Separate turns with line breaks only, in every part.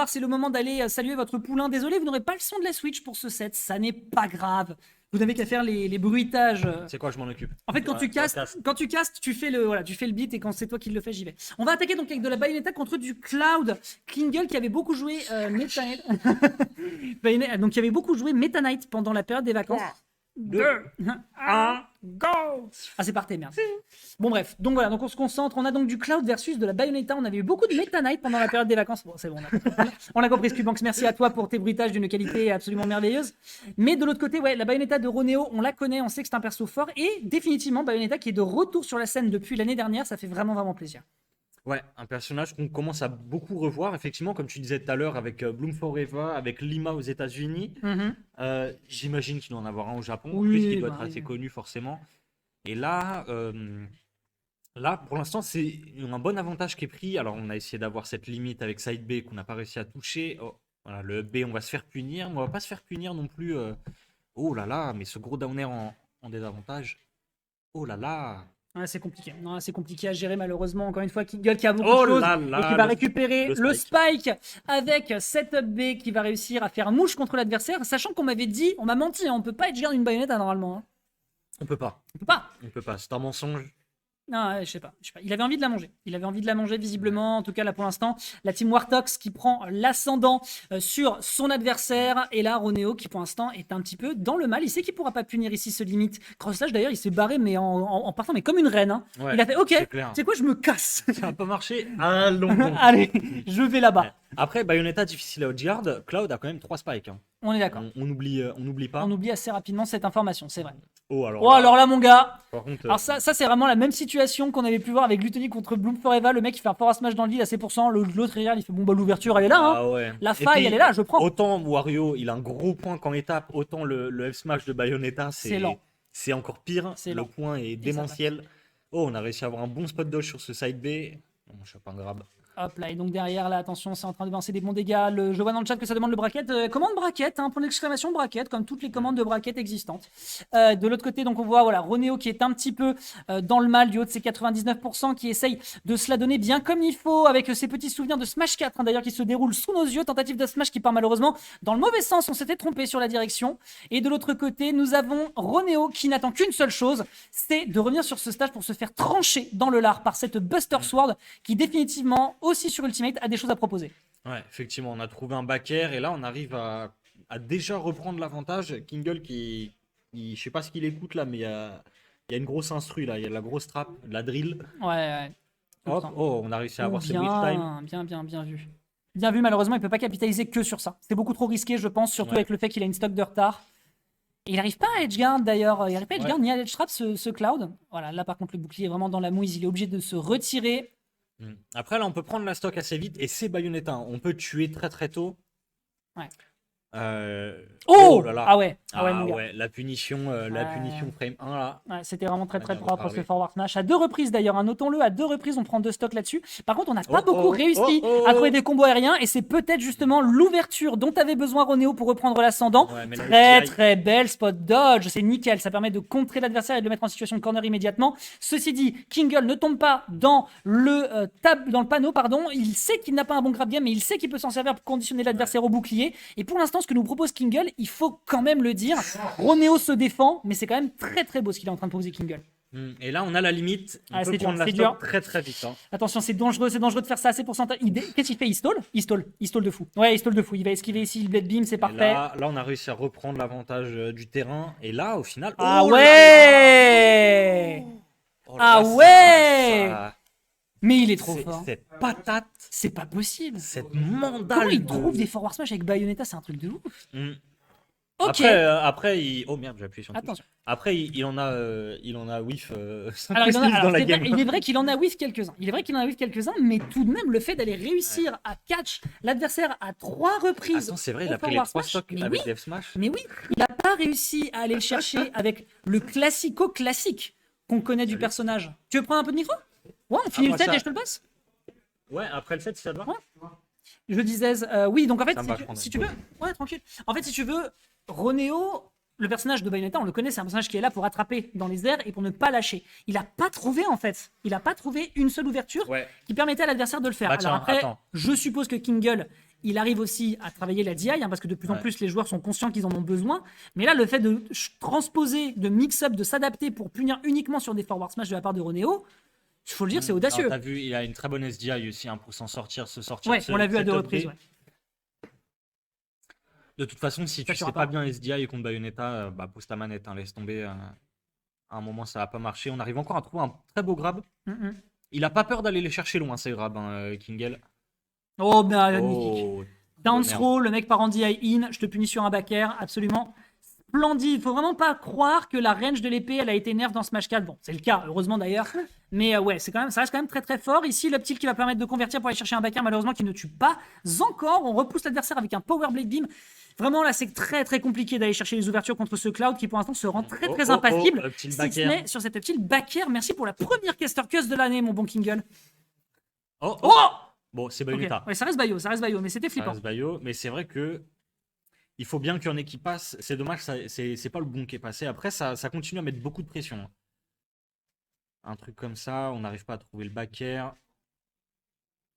soir, c'est le moment d'aller saluer votre poulain. Désolé, vous n'aurez pas le son de la Switch pour ce set, ça n'est pas grave. Vous n'avez qu'à faire les bruitages.
C'est quoi, je m'en occupe.
En fait, quand tu castes, tu fais le beat et quand c'est toi qui le fais, j'y vais. On va attaquer donc avec de la Bayonetta contre du Cloud. Kingle qui avait beaucoup joué Meta Knight. Donc qui avait beaucoup joué Meta Knight pendant la période des vacances. 2, 1, go! Ah, c'est parti, merde. Bon, bref. Donc voilà, donc on se concentre. On a donc du Cloud versus de la Bayonetta. On avait eu beaucoup de Meta Knight pendant la période des vacances. Bon, c'est bon, on a compris. Scubanks, merci à toi pour tes bruitages d'une qualité absolument merveilleuse. Mais de l'autre côté, ouais, la Bayonetta de Roneo, on la connaît, on sait que c'est un perso fort. Et définitivement, Bayonetta qui est de retour sur la scène depuis l'année dernière, ça fait vraiment, vraiment plaisir.
Ouais, un personnage qu'on commence à beaucoup revoir, effectivement, comme tu disais tout à l'heure, avec Bloom Forever, avec Lima aux États-Unis. J'imagine qu'il doit en avoir un au Japon,
Oui,
puisqu'il doit
bah
être assez
oui.
connu, forcément. Et là, pour l'instant, c'est un bon avantage qui est pris. Alors, on a essayé d'avoir cette limite avec Side B qu'on n'a pas réussi à toucher. Oh, voilà, le B, on va se faire punir, mais on va pas se faire punir non plus. Oh là là, mais ce gros downer en désavantage. Oh là là.
Ouais, c'est compliqué. Non, c'est compliqué à gérer malheureusement. Encore une fois, Kingle qui a beaucoup
Oh
de choses
là
et
là,
qui va
le
récupérer
le
le
spike.
spike avec setup B qui va réussir à faire mouche contre l'adversaire, sachant qu'on m'avait dit, on m'a menti, hein, on peut pas edgeguard une baïonnette normalement. Hein.
On peut pas.
On peut pas.
On peut pas. C'est un mensonge.
Non, ouais, je sais pas. Il avait envie de la manger. Il avait envie de la manger visiblement. En tout cas, là pour l'instant, la team Wartox qui prend l'ascendant sur son adversaire. Et là, Roneo qui pour l'instant est un petit peu dans le mal. Il sait qu'il pourra pas punir ici ce limite. Crosslash d'ailleurs, il s'est barré mais en partant mais comme une reine. Hein.
Ouais,
il a fait OK.
c'est clair.
C'est quoi, je me casse.
Ça n'a pas marché. Allons donc.
Allez, je vais là-bas.
Après, Bayonetta difficile à outguard. Cloud a quand même 3 spikes. Hein.
On est d'accord.
On oublie pas.
On oublie assez rapidement cette information, c'est vrai.
Oh alors.
Oh, alors là, mon gars.
Par contre,
Alors ça c'est vraiment la même situation qu'on avait pu voir avec Gluttony contre Bloom Forever. Le mec il fait un forward smash dans le vide à C%. L'autre il regarde, il fait bon bah l'ouverture elle est là. Hein.
ah ouais.
La
Et
faille
puis,
elle est là, je prends.
Autant Wario, il a un gros point quand il tape, autant le F-Smash de Bayonetta,
C'est lent.
C'est encore pire.
C'est
Le
lent.
point est démentiel. Oh, on a réussi à avoir un bon spot dodge sur ce side B. Non, je suis pas un grab.
Hop là, et donc derrière, là, attention, c'est en train de balancer des bons dégâts. Je vois dans le chat que ça demande le bracket. Commande bracket, hein, point d'exclamation bracket, comme toutes les commandes de bracket existantes. De l'autre côté, donc on voit voilà, Roneo qui est un petit peu dans le mal du haut de ses 99%, qui essaye de se la donner bien comme il faut, avec ses petits souvenirs de Smash 4, hein, d'ailleurs, qui se déroulent sous nos yeux. Tentative de Smash qui part malheureusement dans le mauvais sens, on s'était trompé sur la direction. Et de l'autre côté, nous avons Roneo qui n'attend qu'une seule chose, c'est de revenir sur ce stage pour se faire trancher dans le lard par cette Buster Sword qui définitivement, aussi sur Ultimate, a des choses à proposer.
Ouais, effectivement, on a trouvé un back air et là, on arrive à déjà reprendre l'avantage. Kingle je sais pas ce qu'il écoute là, mais il y a une grosse instru là, il y a de la grosse trap, de la drill.
Ouais.
Hop, oh, on a réussi à avoir ce
bien,
bridge time.
bien vu. Bien vu, malheureusement, il peut pas capitaliser que sur ça. C'est beaucoup trop risqué, je pense, surtout avec le fait qu'il a une stock de retard. Et il n'arrive pas à edgeguard d'ailleurs, il n'arrive pas à edgeguard ni à edge trap ce Cloud. Voilà, là par contre, le bouclier est vraiment dans la mouise, il est obligé de se retirer.
Après, là, on peut prendre la stock assez vite et c'est Bayonetta. On peut tuer très très tôt.
Ouais.
Oh là là.
Ah ouais, mon gars.
Ouais, la punition frame 1 là.
Ouais, c'était vraiment très
On en a
propre
parlé.
ce forward smash. À 2 reprises d'ailleurs, hein, notons-le, à 2 reprises on prend 2 stocks là-dessus. Par contre, on n'a pas beaucoup réussi à trouver des combos aériens et c'est peut-être justement l'ouverture dont avait besoin Roneo pour reprendre l'ascendant.
Ouais, mais là,
Très
le TI,
très belle spot dodge, c'est nickel, ça permet de contrer l'adversaire et de le mettre en situation de corner immédiatement. Ceci dit, Kingle ne tombe pas dans le panneau, pardon. Il sait qu'il n'a pas un bon grab game, mais il sait qu'il peut s'en servir pour conditionner l'adversaire au bouclier. Et pour l'instant, ce que nous propose Kingle, il faut quand même le dire, Roneo se défend, mais c'est quand même très très beau ce qu'il est en train de proposer Kingle.
Et là, on a la limite. On peut
c'est
prendre
dur,
la
c'est
stock
dur.
très très vite. Hein.
Attention, c'est dangereux de faire ça à ces pourcentages. Qu'est-ce qu'il fait? Il stall de fou. Ouais, il stall de fou. Il va esquiver ici le blade beam, c'est
Et
parfait.
là, on a réussi à reprendre l'avantage du terrain. Et là, au final.
Ah
oh là
ouais
là. Oh là
Ah
là,
ouais
ça-
Mais il est trop fort.
Cette patate,
C'est pas possible.
cette
Comment
mandale.
il trouve des forward smash avec Bayonetta? C'est un truc de ouf.
Mm.
Ok.
Après, oh merde, j'ai appuyé sur une touche.
Attention.
Après, il en a whiff
Alors,
dans la game.
il est vrai qu'il en a whiff quelques-uns. Mais tout de même, le fait d'aller réussir à catch l'adversaire à 3 reprises.
Attends, c'est vrai, il
au
a pris les
forward
3
smash.
stocks
Mais
avec
oui.
F Smash.
Mais oui, il n'a pas réussi à aller le chercher avec le classique qu'on connaît du personnage. Tu veux prendre un peu de micro? Ouais, on finit
moi,
le set
ça-
et je te le passe.
Ouais, après le set, si ça te va.
Ouais. Je disais, oui, donc en fait,
Ça me va, je prendrai.
si tu veux, ouais, tranquille. En fait, si tu veux, Roneo, le personnage de Bayonetta, on le connaît, c'est un personnage qui est là pour attraper dans les airs et pour ne pas lâcher. Il n'a pas trouvé, en fait, une seule ouverture
Ouais.
qui permettait à l'adversaire de le faire.
Bah,
Alors
tiens,
après,
attends.
je suppose que Kingle Il arrive aussi à travailler la DI, parce que de plus en
Ouais.
plus, les joueurs sont conscients qu'ils en ont besoin. Mais là, le fait de transposer, de mix-up, de s'adapter pour punir uniquement sur des forward smash de la part de Ronéo, il faut le dire, c'est audacieux.
Alors, t'as vu, il a une très bonne SDI aussi pour s'en sortir, se sortir.
Ouais,
de
on l'a vu à
cette
2
top
reprises.
B.
Ouais.
De toute façon, si tu
tuera
sais pas bien SDI contre Bayonetta, pose ta manette, laisse tomber. À un moment, ça va pas marcher. On arrive encore à trouver un très beau grab.
Mm-mm.
Il a pas peur d'aller les chercher loin, ces grabs, Kingel.
Oh, magnifique.
Oh,
Down
merde.
throw, le mec part en DI in, je te punis sur un back air, absolument splendide. Il faut vraiment pas croire que la range de l'épée, elle a été nerf dans Smash 4. Bon, c'est le cas, heureusement d'ailleurs. Mais ouais, ça reste quand même très très fort. Ici, le tilt qui va permettre de convertir pour aller chercher un back air, malheureusement, qui ne tue pas encore. On repousse l'adversaire avec un Power Blade Beam. Vraiment, là, c'est très très compliqué d'aller chercher les ouvertures contre ce Cloud qui pour l'instant se rend très très impassible.
Petit
Si
back
ce
air.
n'est sur cette petite back air. Merci pour la première caster cuss de l'année, mon bon Kingle.
Oh,
Oh,
Bon, c'est
Ok.
Bayonetta.
Ouais, ça reste Bayo, mais c'était
Ça
flippant.
reste Bayo, mais c'est vrai que il faut bien qu'il y en ait qui passent. C'est dommage, c'est pas le bon qui est passé. Après, ça continue à mettre beaucoup de pression. Un truc comme ça, on n'arrive pas à trouver le back air.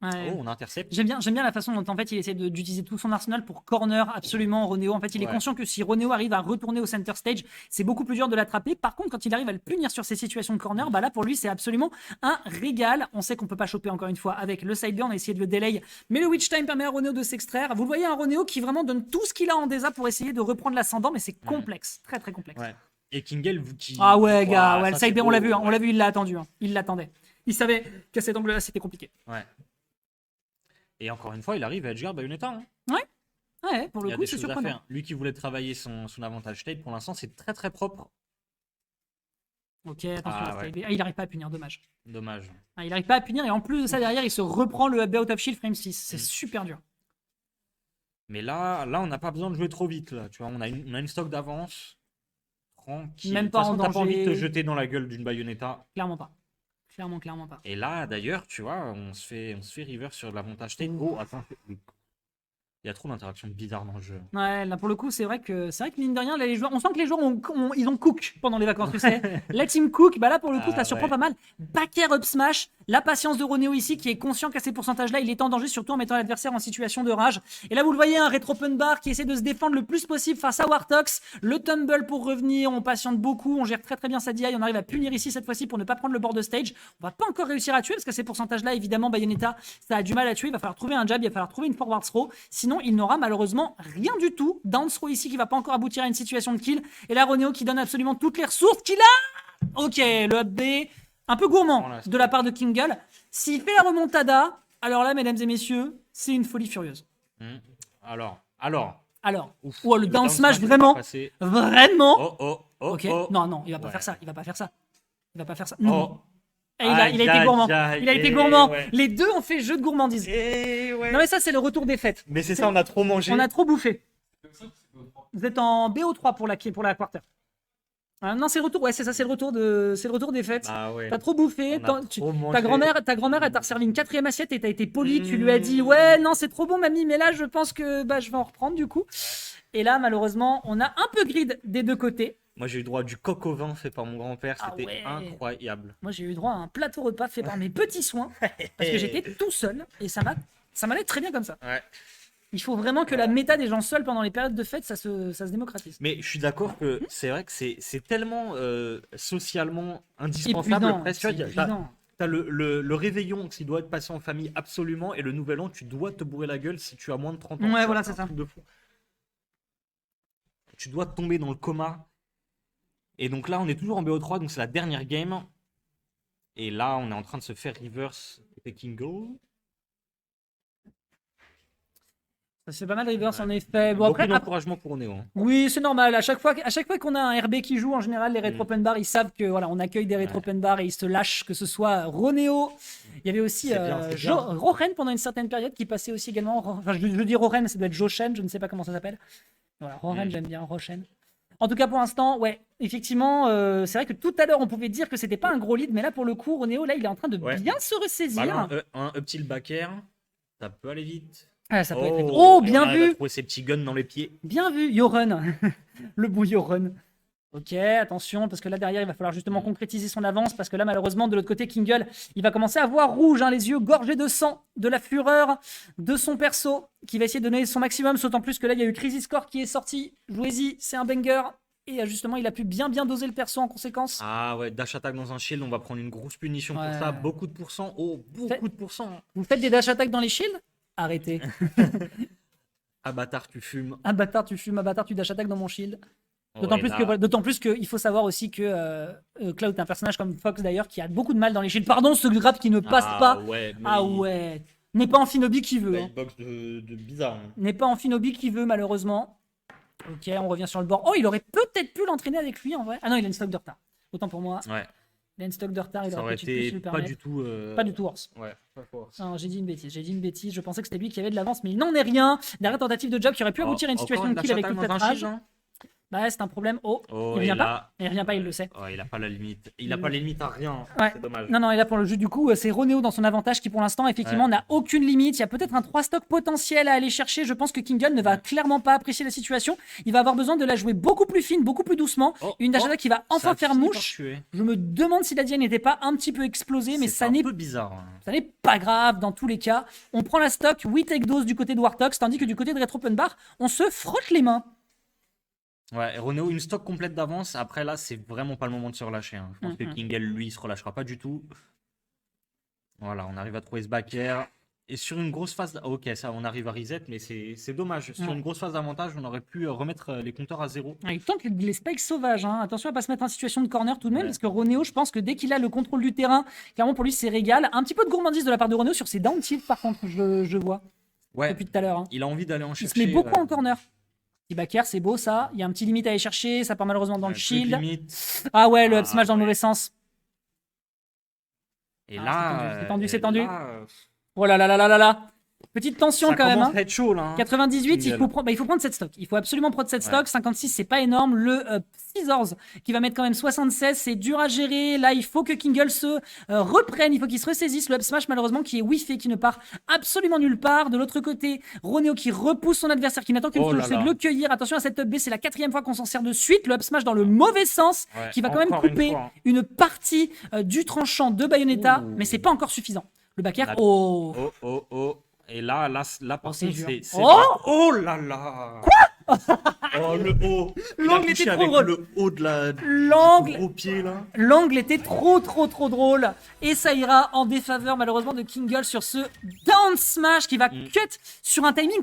Ouais.
Oh, on intercepte.
J'aime bien la façon dont en fait il essaie d'utiliser tout son arsenal pour corner absolument Ronéo. En fait, il est
Ouais.
conscient que si Ronéo arrive à retourner au center stage, c'est beaucoup plus dur de l'attraper. Par contre, quand il arrive à le punir sur ces situations de corner, bah là pour lui c'est absolument un régal. On sait qu'on peut pas choper encore une fois avec le side B, on a essayé de le delay, mais le witch time permet à Ronéo de s'extraire. Vous le voyez, un Ronéo qui vraiment donne tout ce qu'il a en désa pour essayer de reprendre l'ascendant, mais c'est complexe, très très complexe.
Ouais. Et Kingel, qui.
Ah ouais gars,
Ouah,
ouais, le
ça,
side B
c'est
on l'a
beau,
vu, on
ouais.
l'a vu, il l'a attendu, il l'attendait. Il savait qu'à cet angle-là c'était compliqué.
Ouais. Et encore une fois, il arrive à edgeguard Bayonetta.
Ouais, pour
Il
le
y a
coup
des
c'est
choses à
surprenant.
faire. Lui qui voulait travailler son avantage state, pour l'instant, c'est très très propre.
Ok, attention,
Ah,
le
ouais.
side B. Ah, il arrive pas à punir, dommage.
Dommage.
Ah, il arrive pas à punir et en plus de ça derrière il se reprend le up out of shield frame 6. C'est super dur.
Mais là, on n'a pas besoin de jouer trop vite. Là. Tu vois, on a une stock d'avance. Tranquille.
Même
De toute
pas
façon,
en
t'as pas envie de te
danger.
jeter dans la gueule d'une Bayonetta.
Clairement pas. Clairement pas.
Et là, d'ailleurs, tu vois, on se fait river sur l'avantage state. Oh, attends. Il y a trop d'interactions bizarres dans le jeu.
Ouais, là pour le coup, c'est vrai que mine de rien, là, les joueurs, on sent que les joueurs ils ont cook pendant les vacances, tu sais. La team cook, bah là pour le coup,
Ah,
ça surprend
ouais.
pas mal. Back air up smash, la patience de Ronéo ici qui est conscient qu'à ces pourcentages-là, il est en danger, surtout en mettant l'adversaire en situation de rage. Et là, vous le voyez, un rétro open bar qui essaie de se défendre le plus possible face à Wartox. Le tumble pour revenir, on patiente beaucoup, on gère très très bien sa DI, on arrive à punir ici cette fois-ci pour ne pas prendre le bord de stage. On va pas encore réussir à tuer parce qu'à ces pourcentages-là, évidemment, Bayonetta, ça a du mal à tuer. Il va falloir trouver un jab, il va falloir trouver une forward throw. Sinon, il n'aura malheureusement rien du tout. Down throw ici qui va pas encore aboutir à une situation de kill. Et là, Ronéo qui donne absolument toutes les ressources qu'il a. Ok, le up B, un peu gourmand
Voilà,
de la part de Kingle. S'il fait la remontada, alors là, mesdames et messieurs, c'est une folie furieuse.
Alors.
Alors,
Ouf,
oh, le down smash,
n'est pas
vraiment,
passé.
vraiment.
Oh.
Ok,
oh.
non, il va pas
Ouais.
faire ça. Il va pas faire ça. Non.
Oh.
Et il a
Aïe,
été
aïe,
gourmand.
aïe,
Il a été
et
gourmand.
ouais.
Les deux ont fait jeu de gourmandise.
Et ouais.
Non mais ça, c'est le retour des fêtes.
Mais c'est ça, on a trop mangé.
On a trop bouffé. Vous êtes en BO3 pour la quarter. Ah, non, c'est le retour. Ouais, c'est ça, c'est le retour des fêtes.
Ah ouais.
T'as trop bouffé.
On a trop mangé.
Ta grand-mère, elle t'a resservi une 4e assiette et t'as été poli. Tu lui as dit, ouais, non, c'est trop bon, mamie, mais là, je pense que je vais en reprendre du coup. Et là, malheureusement, on a un peu grid des deux côtés.
Moi, j'ai eu droit du coq au vin fait par mon grand-père.
Ah
C'était
ouais.
incroyable.
Moi, j'ai eu droit à un plateau repas fait par mes petits soins parce que j'étais tout seul et ça m'allait très bien comme ça.
Ouais.
Il faut vraiment que la méta des gens seuls pendant les périodes de fête, ça se démocratise.
Mais je suis d'accord que c'est vrai que c'est tellement socialement indispensable.
Épuisant,
Presque,
c'est
tu vois,
épuisant.
t'as le réveillon qui doit être passé en famille absolument, et le nouvel an, tu dois te bourrer la gueule si tu as moins de 30 ans.
Ouais,
Tu vois,
voilà,
un
c'est ça.
truc de fou. Tu dois tomber dans le coma. Et donc là, on est toujours en BO3, donc c'est la dernière game. Et là, on est en train de se faire reverse taking goal.
Ça se fait pas mal de reverse en effet. Bon,
Beaucoup
après,
d'encouragement pour Néo. Hein.
oui, c'est normal. À chaque fois qu'on a un RB qui joue, en général, les rétro open bar, ils savent que voilà, on accueille des rétro open bar et ils se lâchent, que ce soit Ronéo. Il y avait aussi
C'est bien, c'est bien.
Roren pendant une certaine période qui passait aussi également. Enfin, je dis Roren, mais ça doit être Joshen, je ne sais pas comment ça s'appelle. Voilà, Roren, j'aime bien, Roshen. En tout cas, pour l'instant, ouais, effectivement, c'est vrai que tout à l'heure, on pouvait dire que c'était pas un gros lead, mais là, pour le coup, Ronéo, là, il est en train de
Ouais.
bien se ressaisir.
Bah là, un up till back air, ça peut aller vite.
Ah, ça peut être...
et
Oh,
on
bien
arrive à
vu.
trouver ses petits guns dans les pieds.
Bien vu, Yoren. Le bon Yoren. Ok, attention, parce que là derrière, il va falloir justement concrétiser son avance, parce que là, malheureusement, de l'autre côté, Kingle, il va commencer à voir rouge, hein, les yeux gorgés de sang, de la fureur de son perso, qui va essayer de donner son maximum, d'autant plus que là, il y a eu Crisis Core qui est sorti. Jouez-y, c'est un banger. Et justement, il a pu bien doser le perso en conséquence.
Ah ouais, dash attack dans un shield, on va prendre une grosse punition pour
Ouais.
ça. Beaucoup de pourcents. Oh, beaucoup de pourcents.
Vous faites des dash attack dans les shields? Arrêtez.
Ah bâtard, tu fumes.
Un bâtard, tu fumes, un bâtard, tu dash attack dans mon shield.
Ouais,
D'autant plus qu'il faut savoir aussi que Cloud est un personnage comme Fox d'ailleurs qui a beaucoup de mal dans les shields. Pardon, ce grab qui ne passe pas.
Ouais, mais
Ah ouais. N'est pas Amphinobi qui veut.
il a
Hein.
une box de bizarre. Hein.
N'est pas Amphinobi qui veut malheureusement. Ok, on revient sur le bord. Oh, il aurait peut-être pu l'entraîner avec lui en vrai. Ah non, il a une stock de retard. Autant pour moi.
Ouais,
Il a une stock de retard, il
ça
aurait
aurait
peut-être pu se
été
le
pas
permettre.
du tout.
Pas du tout Horse.
Ouais, pas force.
Non, j'ai dit une bêtise. Je pensais que c'était lui qui avait de l'avance, mais il n'en est rien. Derrière tentative de jab qui aurait pu aboutir à une situation de kill avec toute cette rage. Bah, c'est un problème. Oh,
Oh,
il revient
et
pas.
là-
Il revient pas, il le sait.
Oh, il a pas la limite. Il a pas la limite à rien.
Ouais.
C'est dommage.
Non, et là pour le jeu, du coup, c'est Ronéo dans son avantage qui, pour l'instant, effectivement,
Ouais.
n'a aucune limite. Il y a peut-être un 3 stock potentiel à aller chercher. Je pense que Kingle ne va clairement pas apprécier la situation. Il va avoir besoin de la jouer beaucoup plus fine, beaucoup plus doucement.
Oh,
Une dash attack qui va enfin
Ça a
faire
fini par
mouche.
tuer.
Je me demande si la DIA n'était pas un petit peu explosée, mais
C'est
ça
un
n'est
peu bizarre. Hein.
ça n'est pas grave dans tous les cas. On prend la stock, 8 take dose du côté de Wartox, tandis que du côté de Retro Open Bar, on se frotte les mains.
Ouais, Renault, une stock complète d'avance. Après, là, c'est vraiment pas le moment de se relâcher. Hein. Je pense que Kingle, lui, il se relâchera pas du tout. Voilà, on arrive à trouver ce backer. Et sur une grosse phase. Ok, ça, on arrive à reset, mais c'est dommage. Sur
Ouais.
une grosse phase d'avantage, on aurait pu remettre les compteurs à zéro.
Il tente les spikes sauvages. Hein. Attention à pas se mettre en situation de corner tout de même,
Ouais.
parce que Ronéo, je pense que dès qu'il a le contrôle du terrain, clairement pour lui, c'est régal. Un petit peu de gourmandise de la part de Ronéo sur ses down tilt, par contre, je vois
Ouais,
depuis tout à l'heure. Hein.
il a envie d'aller en
Il
chercher.
se met beaucoup en corner. Petit backer, c'est beau ça. Il y a un petit limite à aller chercher, ça part malheureusement dans le shield.
Limite.
Ah ouais, le up
Ah,
smash dans le
ouais.
mauvais sens.
Et
Ah,
là.
c'est tendu, c'est
et
tendu.
là,
Oh là là là là là là. Petite tension
ça
quand même.
commence
Hein.
à être chaud là. Hein.
98, il
Kingle.
faut prendre cette stock. Il faut absolument prendre cette
Ouais.
stock. 56, c'est pas énorme. Le Scissors qui va mettre quand même 76, c'est dur à gérer. Là, il faut que Kingle se reprenne. Il faut qu'il se ressaisisse. Le up smash, malheureusement, qui est whiffé, qui ne part absolument nulle part. De l'autre côté, Ronéo qui repousse son adversaire, qui n'attend qu'une
Oh
chose,
là
c'est de
là.
le cueillir. Attention à cette up B, c'est la 4e fois qu'on s'en sert de suite. Le up smash dans le mauvais sens,
Ouais,
qui va quand même
encore une
couper
fois, hein.
une partie du tranchant de Bayonetta,
Ouh.
mais c'est pas encore suffisant. Le backer,
La-
oh.
Oh, oh, oh. Et là par
Oh, c'est
contre,
dur.
c'est.
Oh
Oh là là. Oh, le haut. Il a
L'angle
touché
était trop
avec
drôle.
le haut de la.
L'angle,
Du gros pied là.
L'angle était trop drôle et ça ira en défaveur malheureusement de Kingle sur ce down smash qui va cut sur un timing